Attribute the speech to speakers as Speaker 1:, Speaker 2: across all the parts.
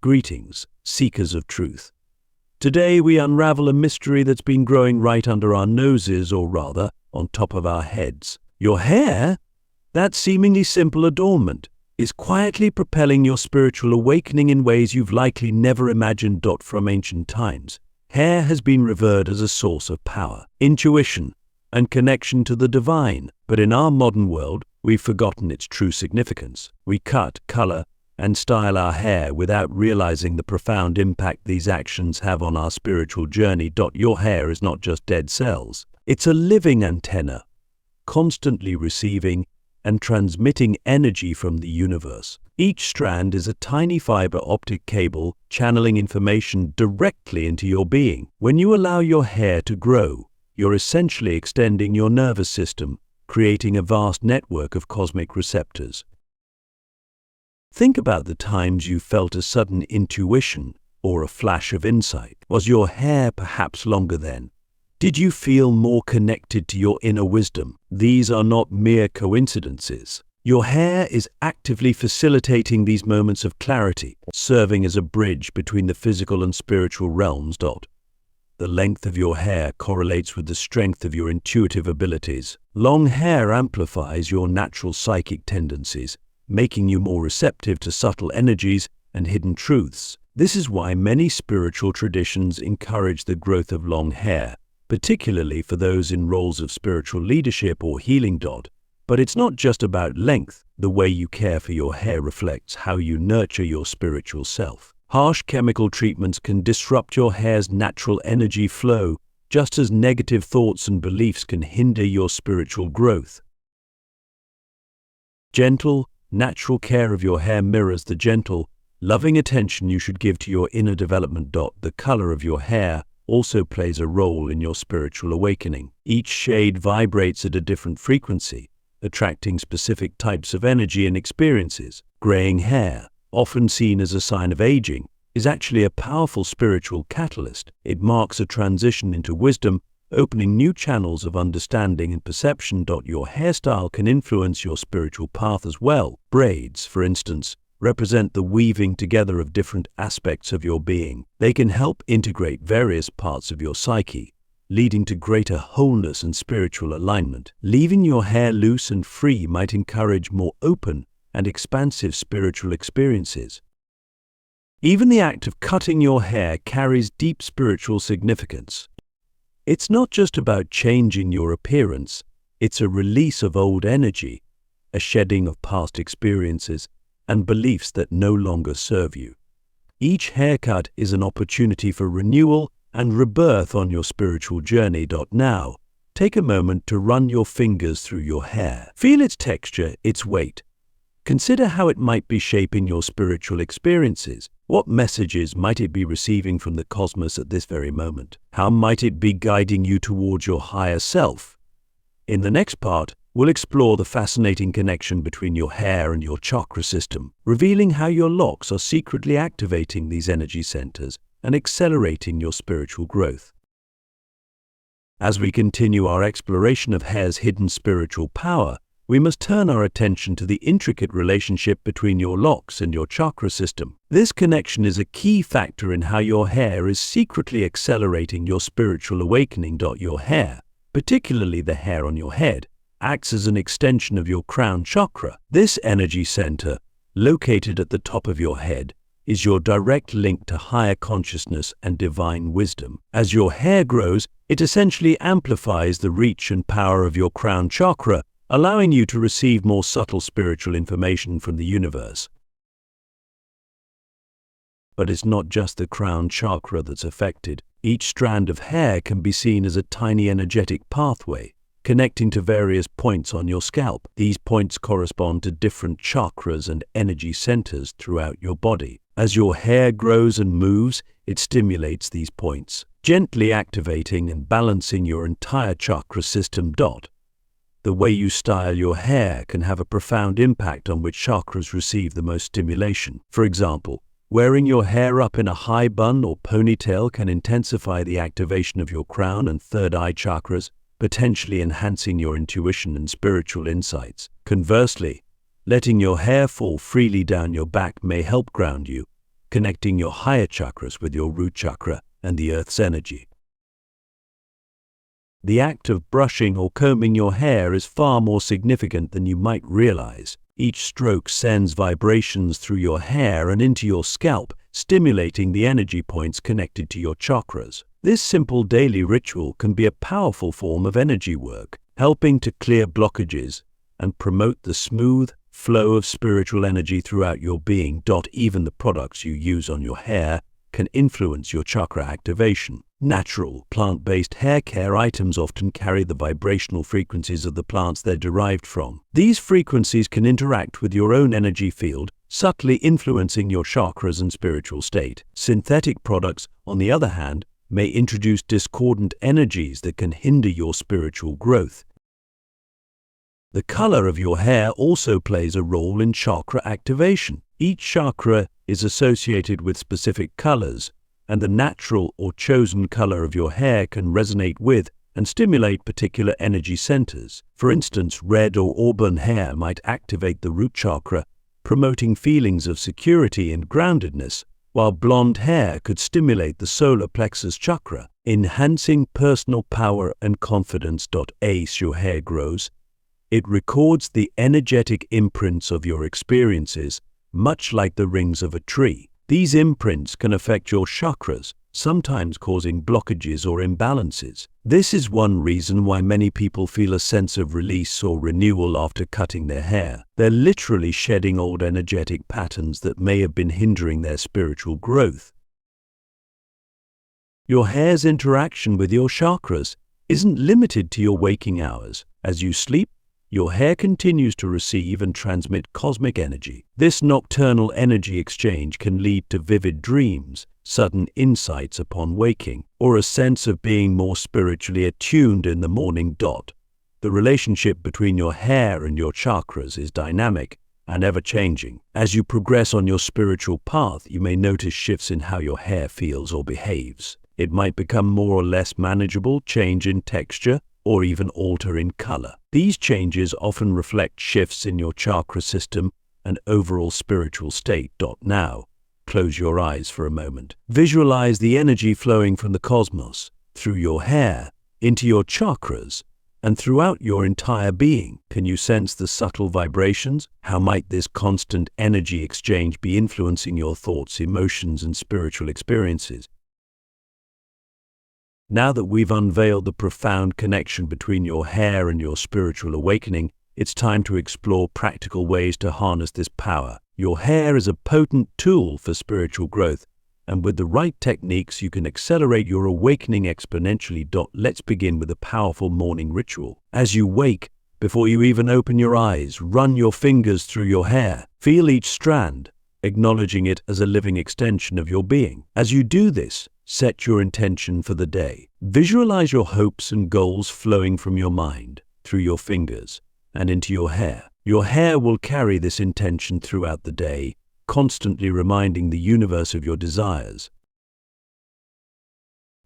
Speaker 1: Greetings, seekers of truth. Today we unravel a mystery that's been growing right under our noses, or rather, on top of our heads. Your hair, that seemingly simple adornment, is quietly propelling your spiritual awakening in ways you've likely never imagined. From ancient times, hair has been revered as a source of power, intuition, and connection to the divine. But in our modern world, we've forgotten its true significance. We cut, color, and style our hair without realizing the profound impact these actions have on our spiritual journey. Your hair is not just dead cells. It's a living antenna, constantly receiving and transmitting energy from the universe. Each strand is a tiny fiber optic cable channeling information directly into your being. When you allow your hair to grow, you're essentially extending your nervous system, creating a vast network of cosmic receptors. Think about the times you felt a sudden intuition or a flash of insight. Was your hair perhaps longer then? Did you feel more connected to your inner wisdom? These are not mere coincidences. Your hair is actively facilitating these moments of clarity, serving as a bridge between the physical and spiritual realms. The length of your hair correlates with the strength of your intuitive abilities. Long hair amplifies your natural psychic tendencies, making you more receptive to subtle energies and hidden truths. This is why many spiritual traditions encourage the growth of long hair, particularly for those in roles of spiritual leadership or healing. But it's not just about length. The way you care for your hair reflects how you nurture your spiritual self. Harsh chemical treatments can disrupt your hair's natural energy flow, just as negative thoughts and beliefs can hinder your spiritual growth. Gentle, natural care of your hair mirrors the gentle, loving attention you should give to your inner development. The color of your hair also plays a role in your spiritual awakening. Each shade vibrates at a different frequency, attracting specific types of energy and experiences. Graying hair, often seen as a sign of aging, is actually a powerful spiritual catalyst. It marks a transition into wisdom, opening new channels of understanding and perception. Your hairstyle can influence your spiritual path as well. Braids, for instance, represent the weaving together of different aspects of your being. They can help integrate various parts of your psyche, leading to greater wholeness and spiritual alignment. Leaving your hair loose and free might encourage more open and expansive spiritual experiences. Even the act of cutting your hair carries deep spiritual significance. It's not just about changing your appearance, it's a release of old energy, a shedding of past experiences and beliefs that no longer serve you. Each haircut is an opportunity for renewal and rebirth on your spiritual journey. Now, take a moment to run your fingers through your hair. Feel its texture, its weight. Consider how it might be shaping your spiritual experiences. What messages might it be receiving from the cosmos at this very moment? How might it be guiding you towards your higher self? In the next part, we'll explore the fascinating connection between your hair and your chakra system, revealing how your locks are secretly activating these energy centers and accelerating your spiritual growth. As we continue our exploration of hair's hidden spiritual power, we must turn our attention to the intricate relationship between your locks and your chakra system. This connection is a key factor in how your hair is secretly accelerating your spiritual awakening. Your hair, particularly the hair on your head, acts as an extension of your crown chakra. This energy center, located at the top of your head, is your direct link to higher consciousness and divine wisdom. As your hair grows, it essentially amplifies the reach and power of your crown chakra, allowing you to receive more subtle spiritual information from the universe. But it's not just the crown chakra that's affected. Each strand of hair can be seen as a tiny energetic pathway, connecting to various points on your scalp. These points correspond to different chakras and energy centers throughout your body. As your hair grows and moves, it stimulates these points, gently activating and balancing your entire chakra system. The way you style your hair can have a profound impact on which chakras receive the most stimulation. For example, wearing your hair up in a high bun or ponytail can intensify the activation of your crown and third eye chakras, potentially enhancing your intuition and spiritual insights. Conversely, letting your hair fall freely down your back may help ground you, connecting your higher chakras with your root chakra and the earth's energy. The act of brushing or combing your hair is far more significant than you might realize. Each stroke sends vibrations through your hair and into your scalp, stimulating the energy points connected to your chakras. This simple daily ritual can be a powerful form of energy work, helping to clear blockages and promote the smooth flow of spiritual energy throughout your being. Even the products you use on your hair can influence your chakra activation. Natural, plant-based hair care items often carry the vibrational frequencies of the plants they're derived from. These frequencies can interact with your own energy field, subtly influencing your chakras and spiritual state. Synthetic products, on the other hand, may introduce discordant energies that can hinder your spiritual growth. The color of your hair also plays a role in chakra activation. Each chakra is associated with specific colors, and the natural or chosen color of your hair can resonate with and stimulate particular energy centers. For instance, red or auburn hair might activate the root chakra, promoting feelings of security and groundedness, while blonde hair could stimulate the solar plexus chakra, enhancing personal power and confidence. As your hair grows, it records the energetic imprints of your experiences, much like the rings of a tree. These imprints can affect your chakras, sometimes causing blockages or imbalances. This is one reason why many people feel a sense of release or renewal after cutting their hair. They're literally shedding old energetic patterns that may have been hindering their spiritual growth. Your hair's interaction with your chakras isn't limited to your waking hours. As you sleep, your hair continues to receive and transmit cosmic energy. This nocturnal energy exchange can lead to vivid dreams, sudden insights upon waking, or a sense of being more spiritually attuned in the morning. The relationship between your hair and your chakras is dynamic and ever-changing. As you progress on your spiritual path, you may notice shifts in how your hair feels or behaves. It might become more or less manageable, change in texture, or even alter in color. These changes often reflect shifts in your chakra system and overall spiritual state. Now, close your eyes for a moment. Visualize the energy flowing from the cosmos, through your hair, into your chakras, and throughout your entire being. Can you sense the subtle vibrations? How might this constant energy exchange be influencing your thoughts, emotions, and spiritual experiences? Now that we've unveiled the profound connection between your hair and your spiritual awakening, it's time to explore practical ways to harness this power. Your hair is a potent tool for spiritual growth, and with the right techniques, you can accelerate your awakening exponentially. Let's begin with a powerful morning ritual. As you wake, before you even open your eyes, run your fingers through your hair. Feel each strand, acknowledging it as a living extension of your being. As you do this, set your intention for the day. Visualize your hopes and goals flowing from your mind, through your fingers, and into your hair. Your hair will carry this intention throughout the day, constantly reminding the universe of your desires.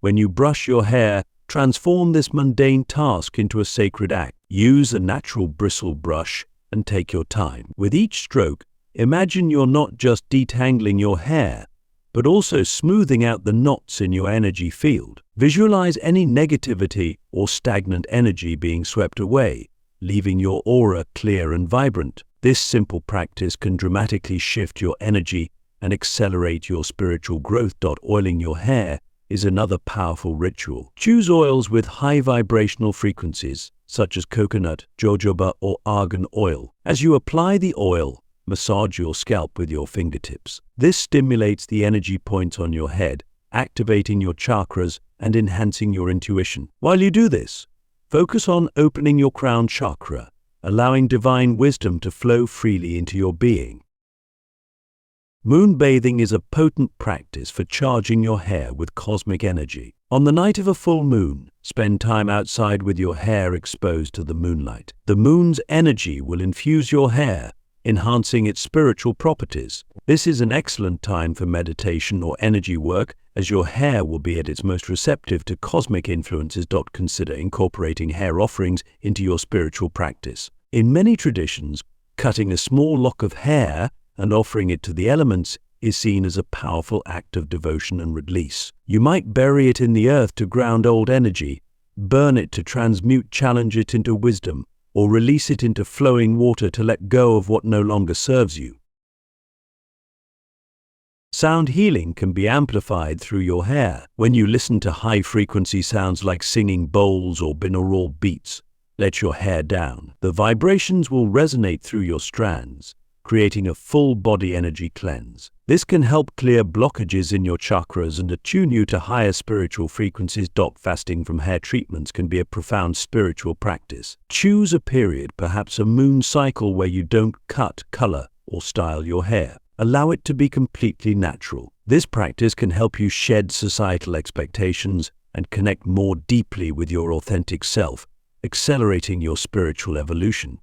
Speaker 1: When you brush your hair, transform this mundane task into a sacred act. Use a natural bristle brush and take your time. With each stroke, imagine you're not just detangling your hair, but also smoothing out the knots in your energy field. Visualize any negativity or stagnant energy being swept away, leaving your aura clear and vibrant. This simple practice can dramatically shift your energy and accelerate your spiritual growth. Oiling your hair is another powerful ritual. Choose oils with high vibrational frequencies, such as coconut, jojoba, or argan oil. As you apply the oil, massage your scalp with your fingertips. This stimulates the energy points on your head, activating your chakras and enhancing your intuition. While you do this, focus on opening your crown chakra, allowing divine wisdom to flow freely into your being. Moonbathing is a potent practice for charging your hair with cosmic energy. On the night of a full moon, spend time outside with your hair exposed to the moonlight. The moon's energy will infuse your hair, enhancing its spiritual properties. This is an excellent time for meditation or energy work, as your hair will be at its most receptive to cosmic influences. Consider incorporating hair offerings into your spiritual practice. In many traditions, cutting a small lock of hair and offering it to the elements is seen as a powerful act of devotion and release. You might bury it in the earth to ground old energy, burn it to transmute, challenge it into wisdom, or release it into flowing water to let go of what no longer serves you. Sound healing can be amplified through your hair. When you listen to high-frequency sounds like singing bowls or binaural beats, let your hair down. The vibrations will resonate through your strands, creating a full-body energy cleanse. This can help clear blockages in your chakras and attune you to higher spiritual frequencies. Fasting from hair treatments can be a profound spiritual practice. Choose a period, perhaps a moon cycle, where you don't cut, color, or style your hair. Allow it to be completely natural. This practice can help you shed societal expectations and connect more deeply with your authentic self, accelerating your spiritual evolution.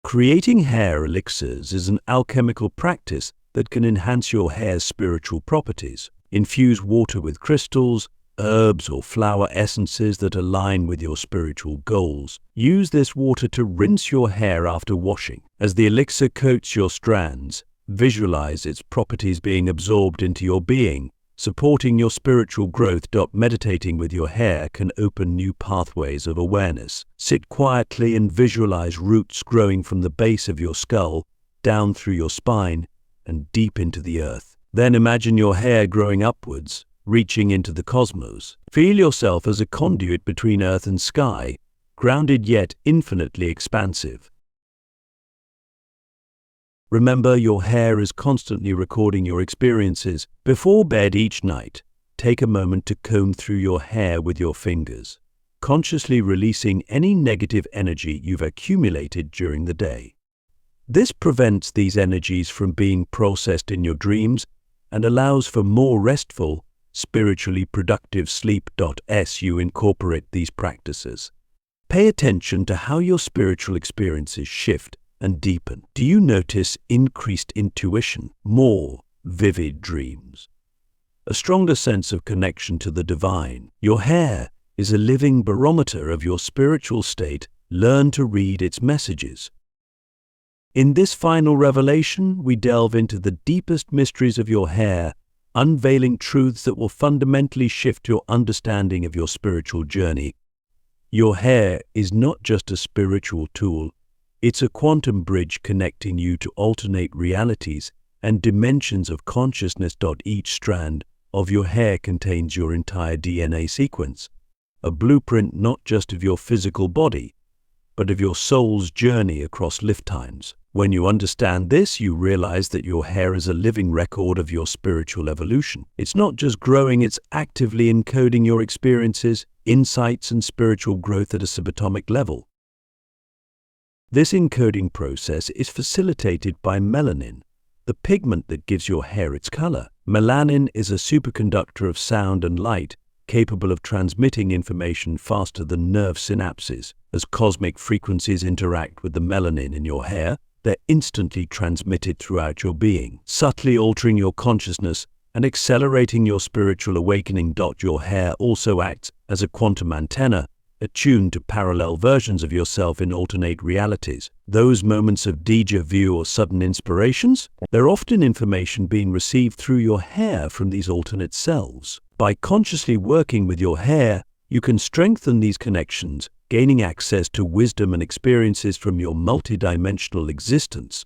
Speaker 1: Creating hair elixirs is an alchemical practice that can enhance your hair's spiritual properties. Infuse water with crystals, herbs, or flower essences that align with your spiritual goals. Use this water to rinse your hair after washing. As the elixir coats your strands, visualize its properties being absorbed into your being, supporting your spiritual growth. Meditating with your hair can open new pathways of awareness. Sit quietly and visualize roots growing from the base of your skull, down through your spine, and deep into the earth. Then imagine your hair growing upwards, reaching into the cosmos. Feel yourself as a conduit between earth and sky, grounded yet infinitely expansive. Remember, your hair is constantly recording your experiences. Before bed each night, take a moment to comb through your hair with your fingers, consciously releasing any negative energy you've accumulated during the day. This prevents these energies from being processed in your dreams and allows for more restful, spiritually productive sleep. As you incorporate these practices, pay attention to how your spiritual experiences shift and deepen. Do you notice increased intuition, more vivid dreams, a stronger sense of connection to the divine? Your hair is a living barometer of your spiritual state. Learn to read its messages. In this final revelation, we delve into the deepest mysteries of your hair, unveiling truths that will fundamentally shift your understanding of your spiritual journey. Your hair is not just a spiritual tool, it's a quantum bridge connecting you to alternate realities and dimensions of consciousness. Each strand of your hair contains your entire DNA sequence, a blueprint not just of your physical body, but of your soul's journey across lifetimes. When you understand this, you realize that your hair is a living record of your spiritual evolution. It's not just growing, it's actively encoding your experiences, insights, and spiritual growth at a subatomic level. This encoding process is facilitated by melanin, the pigment that gives your hair its color. Melanin is a superconductor of sound and light, capable of transmitting information faster than nerve synapses. As cosmic frequencies interact with the melanin in your hair, they're instantly transmitted throughout your being, subtly altering your consciousness and accelerating your spiritual awakening. Your hair also acts as a quantum antenna, attuned to parallel versions of yourself in alternate realities. Those moments of déjà vu or sudden inspirations, they're often information being received through your hair from these alternate selves. By consciously working with your hair, you can strengthen these connections, gaining access to wisdom and experiences from your multidimensional existence.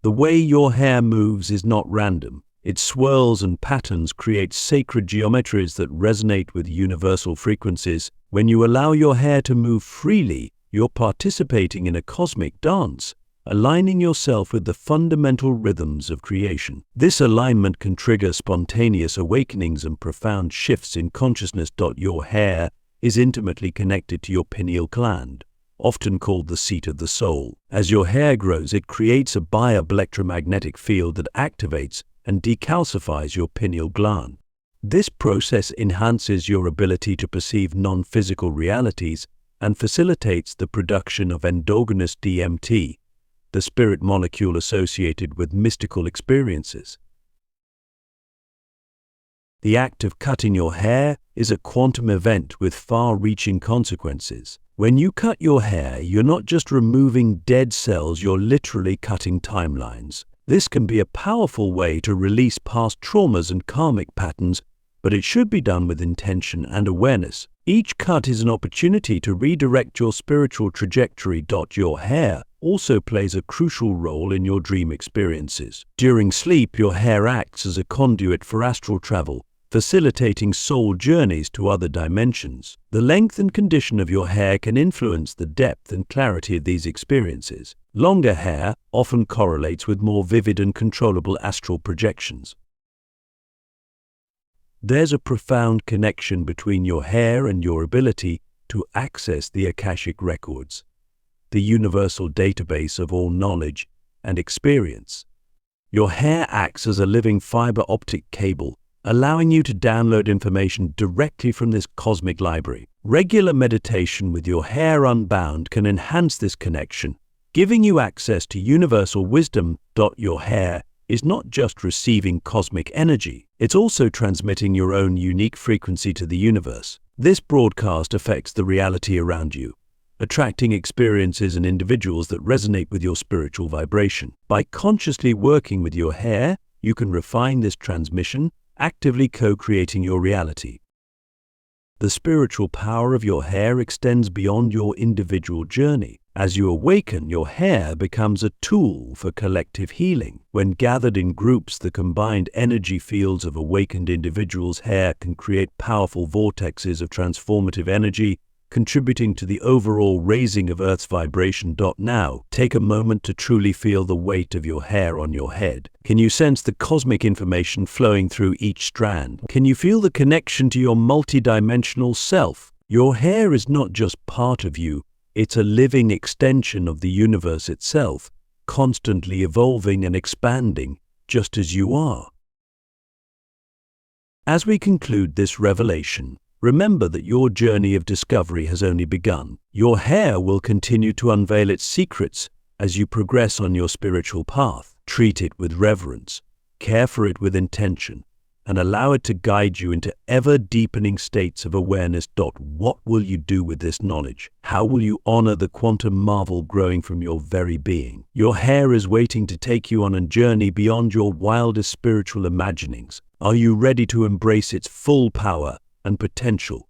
Speaker 1: The way your hair moves is not random. Its swirls and patterns create sacred geometries that resonate with universal frequencies. When you allow your hair to move freely, you're participating in a cosmic dance, aligning yourself with the fundamental rhythms of creation. This alignment can trigger spontaneous awakenings and profound shifts in consciousness. Your hair is intimately connected to your pineal gland, often called the seat of the soul. As your hair grows, it creates a bioelectromagnetic field that activates and decalcifies your pineal gland. This process enhances your ability to perceive non-physical realities and facilitates the production of endogenous DMT, the spirit molecule associated with mystical experiences. The act of cutting your hair is a quantum event with far-reaching consequences. When you cut your hair, you're not just removing dead cells, you're literally cutting timelines. This can be a powerful way to release past traumas and karmic patterns, but it should be done with intention and awareness. Each cut is an opportunity to redirect your spiritual trajectory. Your hair also plays a crucial role in your dream experiences. During sleep, your hair acts as a conduit for astral travel, facilitating soul journeys to other dimensions. The length and condition of your hair can influence the depth and clarity of these experiences. Longer hair often correlates with more vivid and controllable astral projections. There's a profound connection between your hair and your ability to access the Akashic records, the universal database of all knowledge and experience. Your hair acts as a living fiber optic cable, allowing you to download information directly from this cosmic library. Regular meditation with your hair unbound can enhance this connection, giving you access to universal wisdom. Your hair is not just receiving cosmic energy, it's also transmitting your own unique frequency to the universe. This broadcast affects the reality around you, attracting experiences and individuals that resonate with your spiritual vibration. By consciously working with your hair, you can refine this transmission, actively co-creating your reality. The spiritual power of your hair extends beyond your individual journey. As you awaken, your hair becomes a tool for collective healing. When gathered in groups, the combined energy fields of awakened individuals' hair can create powerful vortexes of transformative energy, contributing to the overall raising of Earth's vibration. Now, take a moment to truly feel the weight of your hair on your head. Can you sense the cosmic information flowing through each strand? Can you feel the connection to your multidimensional self? Your hair is not just part of you, it's a living extension of the universe itself, constantly evolving and expanding, just as you are. As we conclude this revelation, remember that your journey of discovery has only begun. Your hair will continue to unveil its secrets as you progress on your spiritual path. Treat it with reverence, care for it with intention, and allow it to guide you into ever-deepening states of awareness. What will you do with this knowledge? How will you honor the quantum marvel growing from your very being? Your hair is waiting to take you on a journey beyond your wildest spiritual imaginings. Are you ready to embrace its full power and potential?